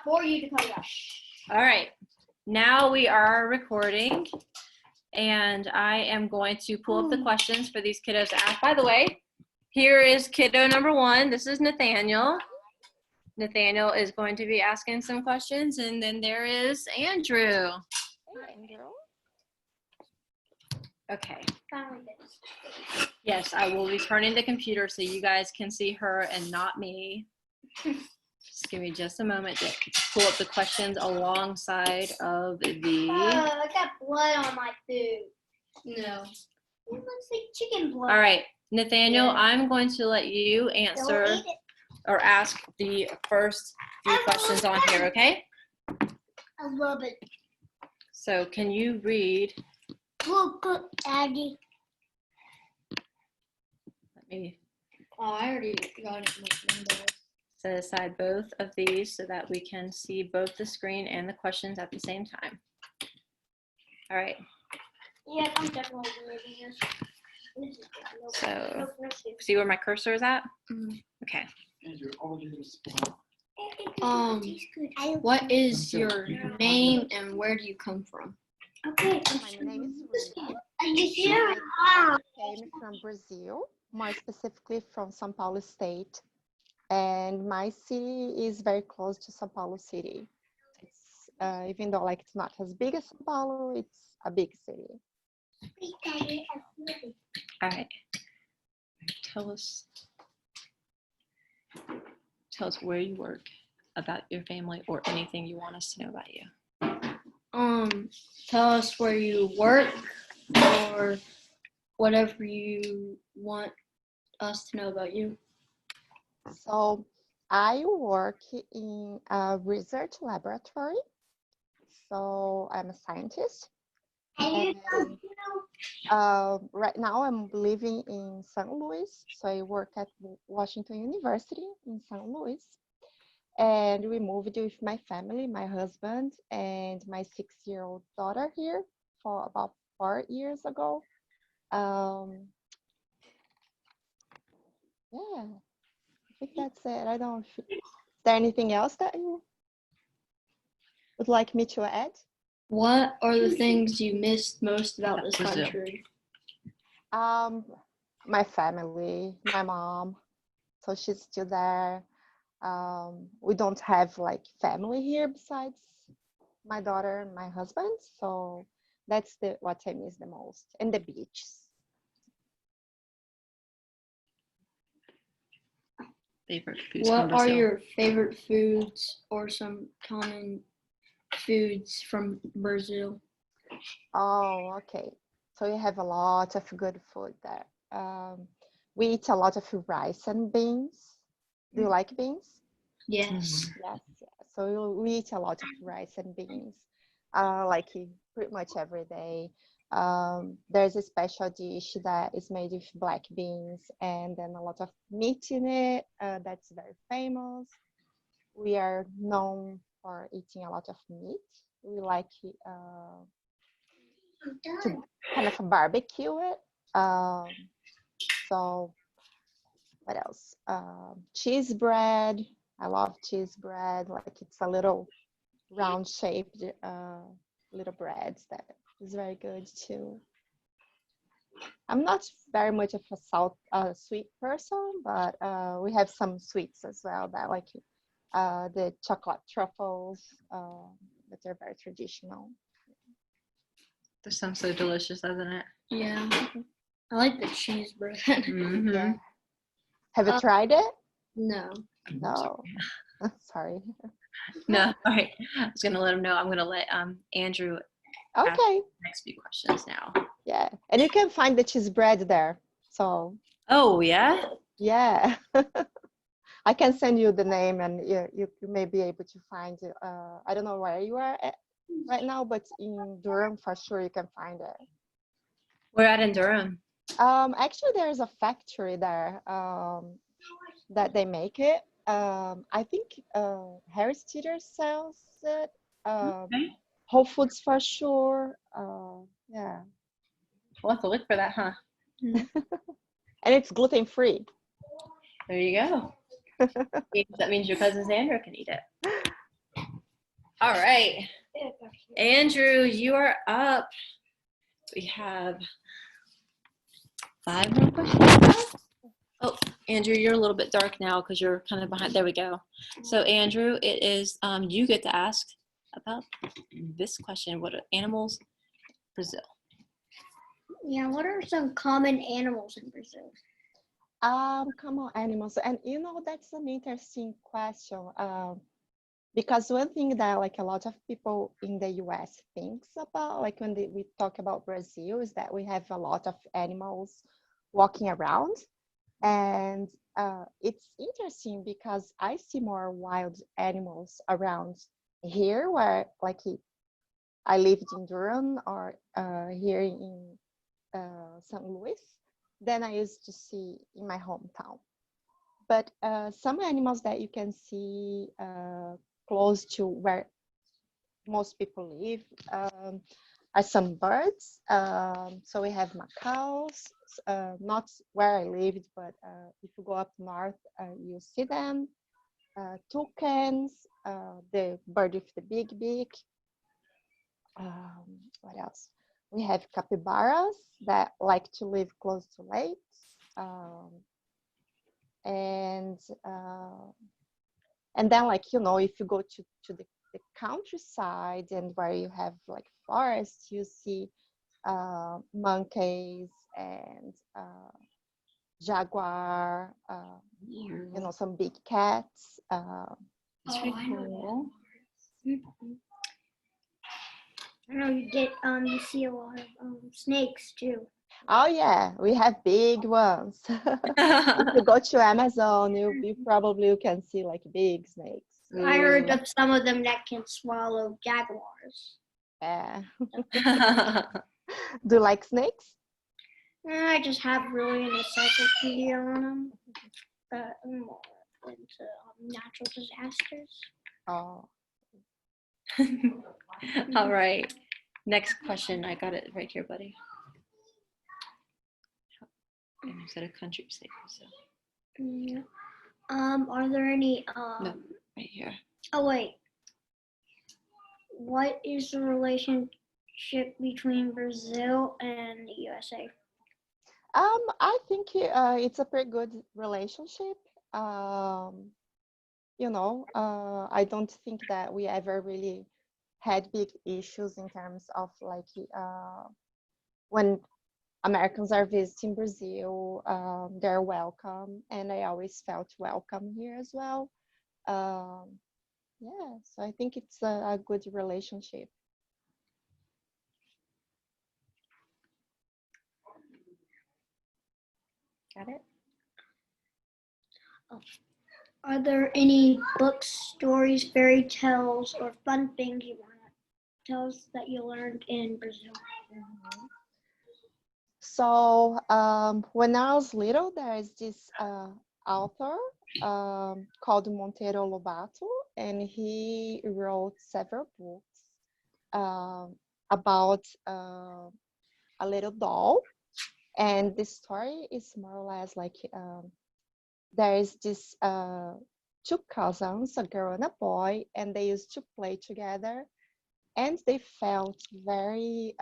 for you to come back. All right. Now we are recording, and I am going to pull up the questions for these kiddos to ask. By the way, here is kiddo number 1. This is Nathaniel. Nathaniel is going to be asking some questions, and then there is Andrew. Hey, Andrew. Okay. Yes, I will be turning the computer so you guys can see her and not me. Just give me just a moment to pull up the questions alongside of the... I got blood on my food. No. It looks like chicken blood. All right, Nathaniel, yeah. I'm going to let you answer or ask the first few questions on here, okay? I love it. So can you read? Look, Daddy. Let me... Oh, I already got it. Set aside both of these so that we can see both the screen and the questions at the same time. All right. Yeah, I'm definitely reading this. So, see where my cursor is at? Mm-hmm. Okay. What is your name and where do you come from? Okay. My name is Rita. I came from Brazil, more specifically from São Paulo State. And my city is very close to São Paulo City. It's, even though it's not as big as São Paulo, it's a big city. All right. Tell us where you work, about your family, or anything you want us to know about you. Tell us where you work or whatever you want us to know about you. So I work in a research laboratory. So I'm a scientist. And, right now I'm living in St. Louis. So I work at Washington University in St. Louis. And we moved with my family, my husband, and my 6-year-old daughter here for about 4 years ago. Yeah. I think that's it. I don't know if is there anything else that you would like me to add? What are the things you missed most about this country? My family, my mom. So she's still there. We don't have family here besides my daughter and my husband. So that's what I miss the most. And the beaches. Favorite foods. What are your favorite foods or some common foods from Brazil? Oh, okay. So we have a lot of good food there. We eat a lot of rice and beans. Do you like beans? Yes. Yes. So we eat a lot of rice and beans, pretty much every day. There's a special dish that is made with black beans and then a lot of meat in it. That's very famous. We are known for eating a lot of meat. We like to kind of barbecue it. So what else? Cheese bread. I love cheese bread. It's a little round shaped little breads that is very good too. I'm not very much of a sweet person, but we have some sweets as well that the chocolate truffles that are very traditional. This sounds so delicious, doesn't it? Yeah. I like the cheese bread. Mm-hmm. Yeah. Have you tried it? No. No. Sorry. No, all right. I was gonna let him know. I'm gonna let Andrew ask the next few questions now. Yeah, and you can find the cheese bread there. So. Oh yeah. Yeah. I can send you the name, and you may be able to find it. I don't know where you are at right now, but in Durham for sure you can find it. We're at in Durham. Actually, there's a factory there that they make it. I think Harris Teeter sells it. Okay. Whole Foods for sure. Yeah. We'll have to look for that, huh? And it's gluten free. There you go. That means your cousin Sandra can eat it. All right. Andrew, you are up. We have 5 more questions. Oh, Andrew, you're a little bit dark now because you're kind of behind. There we go. So, Andrew, it is you get to ask about this question. What are animals Brazil? Yeah, what are some common animals in Brazil? Common animals, and that's an interesting question. Because one thing that like a lot of people in the US thinks about, like when we talk about Brazil, is that we have a lot of animals walking around. And it's interesting because I see more wild animals around here, where like I lived in Durham or here in St. Louis, than I used to see in my hometown. But some animals that you can see close to where most people live are some birds. So we have macaws, not where I lived, but if you go up north, you see them. Toucans, the bird with the big beak. What else? We have capybaras that like to live close to lakes. And then like if you go to the countryside and where you have like forests, you see monkeys and jaguar, some big cats. That's pretty cool. I know you see a lot of snakes too. Oh yeah, we have big ones. If you go to Amazon, you probably can see like big snakes. I heard of some of them that can swallow jaguars. Yeah. Do you like snakes? I just have really an encyclopedia on them, but I'm more into natural disasters. Oh. All right. Next question. I got it right here, buddy. Is that a country state? So. Yeah. Are there any? No, right here. Oh wait. What is the relationship between Brazil and the USA? I think it's a pretty good relationship. I don't think that we ever really had big issues in terms of like when Americans are visiting Brazil, they're welcome, and I always felt welcome here as well. Yeah, so I think it's a good relationship. Got it? Are there any books, stories, fairy tales, or fun things you want to tell us that you learned in Brazil? Mm-hmm. So when I was little, there is this author called Monteiro Lobato, and he wrote several books about a little doll. And the story is more or less like there is this 2 cousins, a girl and a boy, and they used to play together, and they felt very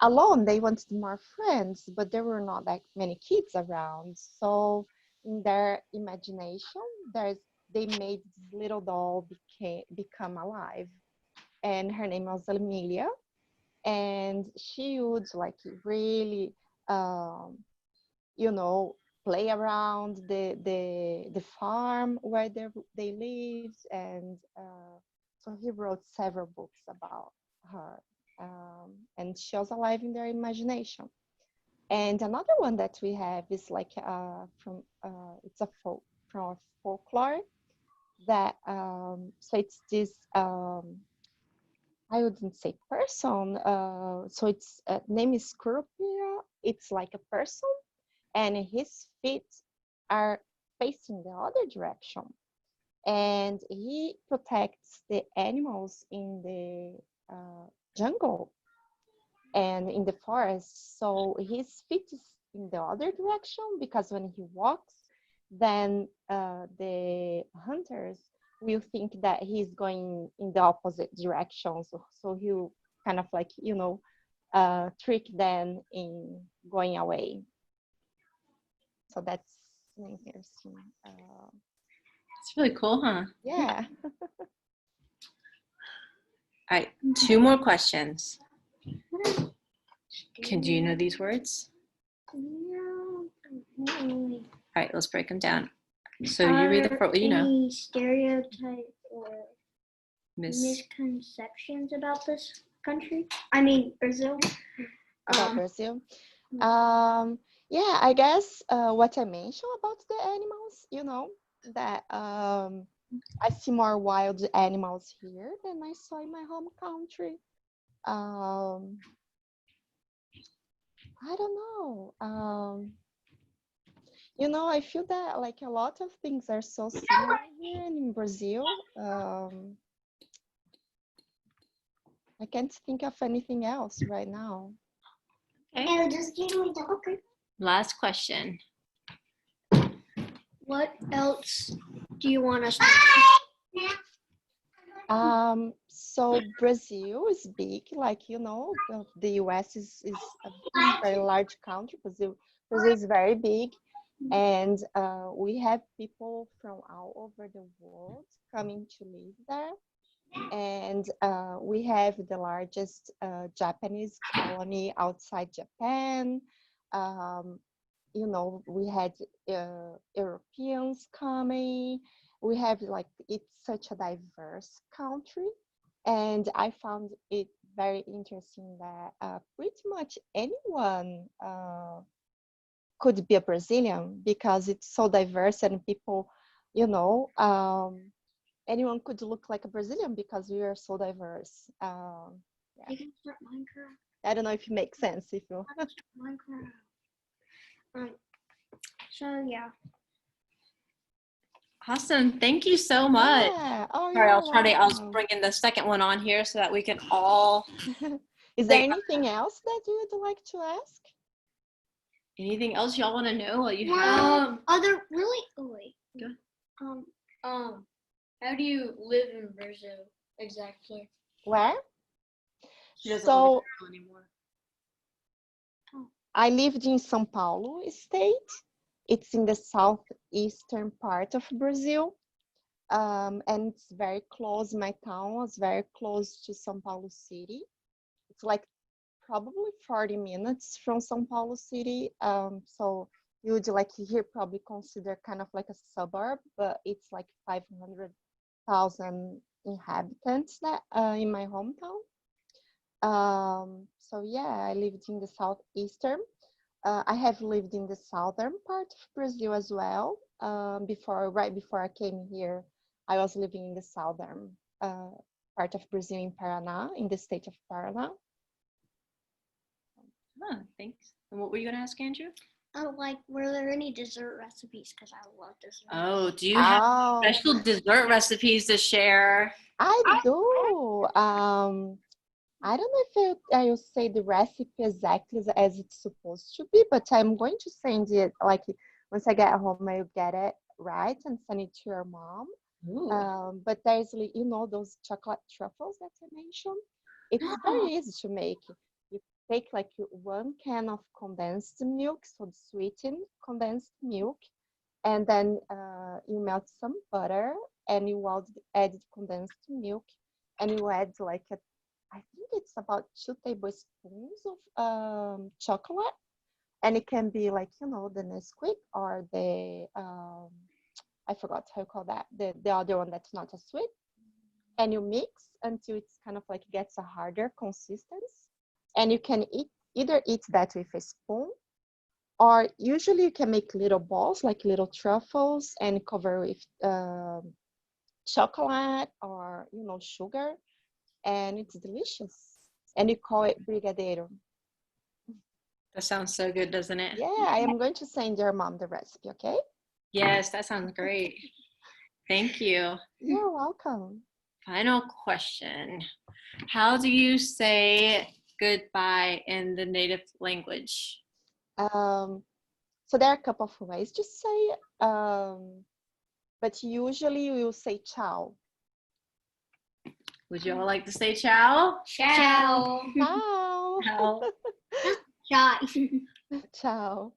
alone. They wanted more friends, but there were not that many kids around. So in their imagination, they made this little doll become alive, and her name was Emilia, and she would like really play around the farm where they lived, and so he wrote several books about her, and she was alive in their imagination. And another one that we have is like from it's from folklore that so it's this I wouldn't say person, so its name is Scorpio. It's like a person, and his feet are facing the other direction, and he protects the animals in the jungle and in the forest. So his feet is in the other direction, because when he walks, then the hunters will think that he's going in the opposite direction. So he'll kind of like, trick them in going away. So that's interesting. It's really cool, huh? Yeah. All right, 2 more questions. Do you know these words? No. All right, let's break them down. So you read the first, Any stereotype or Miss. misconceptions about this country? I mean, Brazil. About Brazil. Yeah, I guess what I mentioned about the animals, that I see more wild animals here than I saw in my home country. I don't know. I feel that like a lot of things are so similar here in Brazil. I can't think of anything else right now. Okay. Last question. What else do you want us to know? So Brazil is big, like the US is a very large country. Brazil is very big, and we have people from all over the world coming to live there. And we have the largest Japanese colony outside Japan. We had Europeans coming. We have it's such a diverse country, and I found it very interesting that pretty much anyone could be a Brazilian because it's so diverse, and people, anyone could look like a Brazilian because we are so diverse. Yeah. You can start Minecraft. I don't know if it makes sense if you. Minecraft. So yeah. Awesome. Thank you so much. Yeah. Oh, Sorry, yeah. I was bringing the second one on here so that we can all. Is there anything else that you would like to ask? Anything else y'all want to know? You have. Other really? Oh wait. Go. How do you live in Brazil exactly? Where? She doesn't So live in Brazil anymore. I lived in São Paulo state. It's in the southeastern part of Brazil. And it's very close. My town was very close to São Paulo city. It's like probably 40 minutes from São Paulo city. So you would here probably consider kind of like a suburb, but it's like 500,000 inhabitants that in my hometown. So yeah, I lived in the southeastern. I have lived in the southern part of Brazil as well. Right before I came here, I was living in the southern part of Brazil in Paraná, in the state of Paraná. Thanks. And what were you going to ask, Andrew? Were there any dessert recipes? Because I love dessert. Oh, do you have special dessert recipes to share? I do. I don't know if I will say the recipe exactly as it's supposed to be, but I'm going to send it, once I get home, I'll get it right and send it to your mom. But there's, those chocolate truffles that I mentioned. It's very easy to make. You take 1 can of condensed milk, so sweetened condensed milk, and then you melt some butter, and you add condensed milk, and you add I think it's about 2 tablespoons of chocolate, and it can be the Nesquik or the I forgot how you call that, the other one that's not as sweet, and you mix until it's kind of gets a harder consistency, and you can either eat that with a spoon, or usually you can make little balls like little truffles and cover with chocolate or sugar, and it's delicious, and you call it brigadeiro. That sounds so good, doesn't it? Yeah, I am going to send your mom the recipe, okay? Yes, that sounds great. Thank you. You're welcome. Final question. How do you say goodbye in the native language? So there are a couple of ways to say but usually we will say ciao. Would you all like to say ciao? Ciao. Ciao. Ciao. Shy. Ciao.